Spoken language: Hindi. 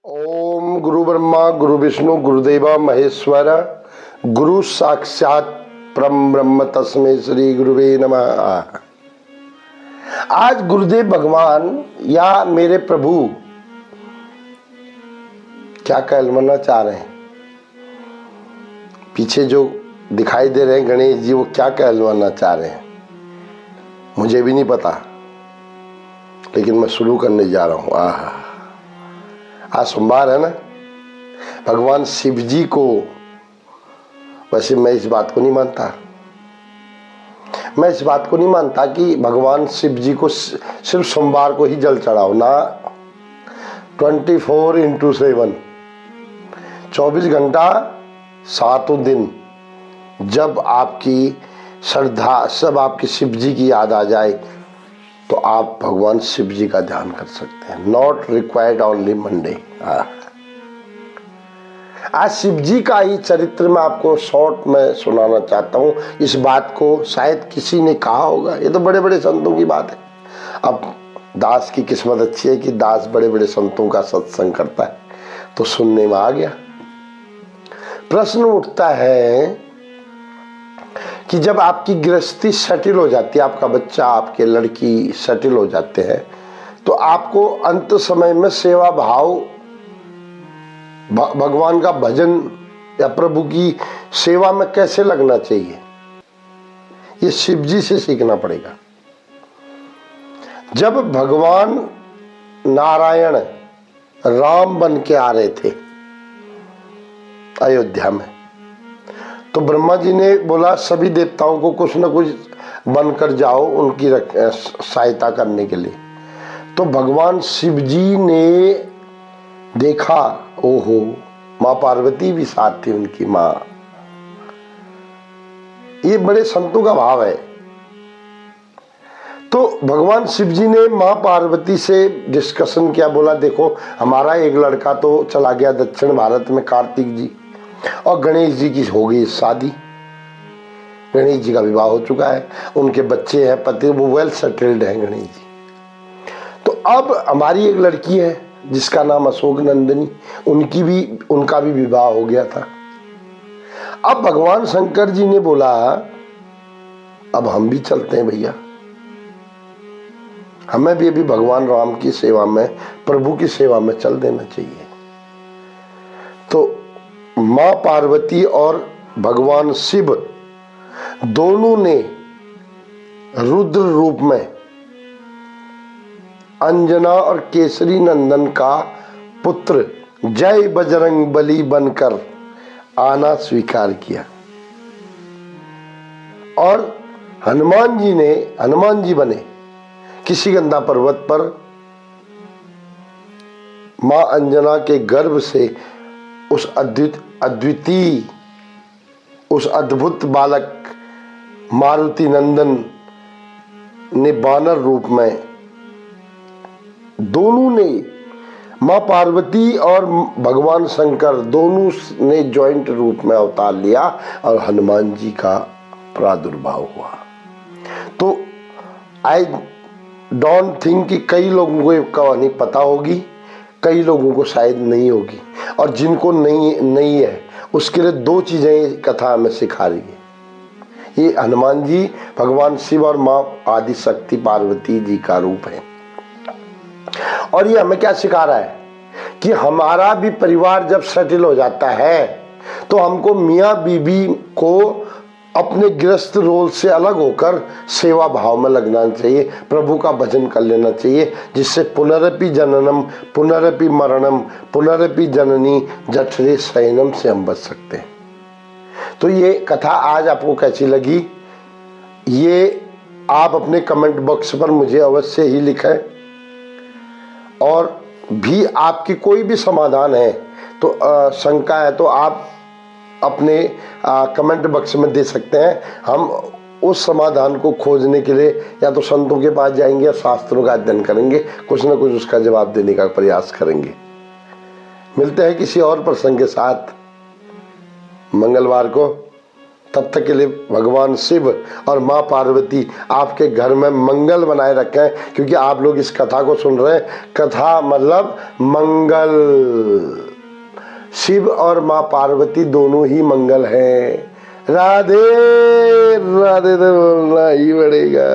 ओम गुरु ब्रह्मा गुरु विष्णु गुरुदेव महेश्वर गुरु साक्षात परम ब्रह्म तस्मै श्री गुरुवे नमः। आज गुरुदेव भगवान या मेरे प्रभु क्या कहलवाना चाह रहे हैं? पीछे जो दिखाई दे रहे हैं गणेश जी, वो क्या कहलवाना चाह रहे हैं मुझे भी नहीं पता, लेकिन मैं शुरू करने जा रहा हूँ। आज सोमवार है ना। भगवान शिव जी को, वैसे मैं इस बात को नहीं मानता कि भगवान शिव जी को सिर्फ सोमवार को ही जल चढ़ाओ ना। 24/7 24 घंटा 7 दिन जब आपकी श्रद्धा, सब आपकी शिव जी की याद आ जाए तो आप भगवान शिव जी का ध्यान कर सकते हैं। Not required only Monday. आज शिव जी का ही चरित्र मैं आपको शॉर्ट में सुनाना चाहता हूँ। इस बात को शायद किसी ने कहा होगा, ये तो बड़े बड़े संतों की बात है। अब दास की किस्मत अच्छी है कि दास बड़े बड़े संतों का सत्संग करता है, तो सुनने में आ गया। प्रश्न उठता है कि जब आपकी गृहस्थी सेटल हो जाती है, आपका बच्चा, आपके लड़की सेटल हो जाते हैं, तो आपको अंत समय में सेवा भाव, भगवान का भजन या प्रभु की सेवा में कैसे लगना चाहिए, ये शिव जी से सीखना पड़ेगा। जब भगवान नारायण राम बन के आ रहे थे अयोध्या में, तो ब्रह्मा जी ने बोला सभी देवताओं को कुछ न कुछ बनकर जाओ उनकी सहायता करने के लिए। तो भगवान शिव जी ने देखा, ओहो, माँ पार्वती भी साथ थी, उनकी माँ। ये बड़े संतों का भाव है। तो भगवान शिव जी ने माँ पार्वती से डिस्कशन किया, बोला देखो हमारा एक लड़का तो चला गया दक्षिण भारत में, कार्तिक जी, और गणेश जी की हो गई शादी। गणेश जी का विवाह हो चुका है, उनके बच्चे हैं, पति, वो वेल सेटल्ड हैं गणेश जी। तो अब हमारी एक लड़की है जिसका नाम अशोक नंदिनी, उनका भी विवाह हो गया था। अब भगवान शंकर जी ने बोला अब हम भी चलते हैं भैया, हमें भी अभी भगवान राम की सेवा में, प्रभु की सेवा में चल देना चाहिए। तो माँ पार्वती और भगवान शिव दोनों ने रुद्र रूप में अंजना और केसरी नंदन का पुत्र जय बजरंग बली बनकर आना स्वीकार किया, और हनुमान जी बने किशीगंधा पर्वत पर मां अंजना के गर्भ से उस अद्वितीय, उस अद्भुत बालक मारुति नंदन ने वानर रूप में, दोनों ने, माँ पार्वती और भगवान शंकर दोनों ने जॉइंट रूप में अवतार लिया और हनुमान जी का प्रादुर्भाव हुआ। तो आई डोंट थिंक कि कई लोगों को ये कहानी पता होगी, कई लोगों को शायद नहीं होगी, और जिनको नहीं है उसके लिए 2 चीजें कथा हमें सिखा रही है। ये हनुमान जी भगवान शिव और माँ आदि शक्ति पार्वती जी का रूप है। और ये हमें क्या सिखा रहा है कि हमारा भी परिवार जब सेटल हो जाता है तो हमको मियाँ बीबी को अपने गृहस्थ रोल से अलग होकर सेवा भाव में लगना चाहिए, प्रभु का भजन कर लेना चाहिए, जिससे पुनरपि जननम पुनरपि मरणम पुनरपि जननी जठरे शयनम से हम बच सकते हैं। तो ये कथा आज आपको कैसी लगी, ये आप अपने कमेंट बॉक्स पर मुझे अवश्य ही लिखें, और भी आपकी कोई भी समाधान है तो शंका है तो आप अपने कमेंट बॉक्स में दे सकते हैं। हम उस समाधान को खोजने के लिए या तो संतों के पास जाएंगे या शास्त्रों का अध्ययन करेंगे, कुछ ना कुछ उसका जवाब देने का प्रयास करेंगे। मिलते हैं किसी और प्रसंग के साथ मंगलवार को। तब तक के लिए भगवान शिव और माँ पार्वती आपके घर में मंगल बनाए रखें, क्योंकि आप लोग इस कथा को सुन रहे हैं। कथा मतलब मंगल। शिव और माँ पार्वती दोनों ही मंगल हैं। राधे राधे तो बोलना ही पड़ेगा।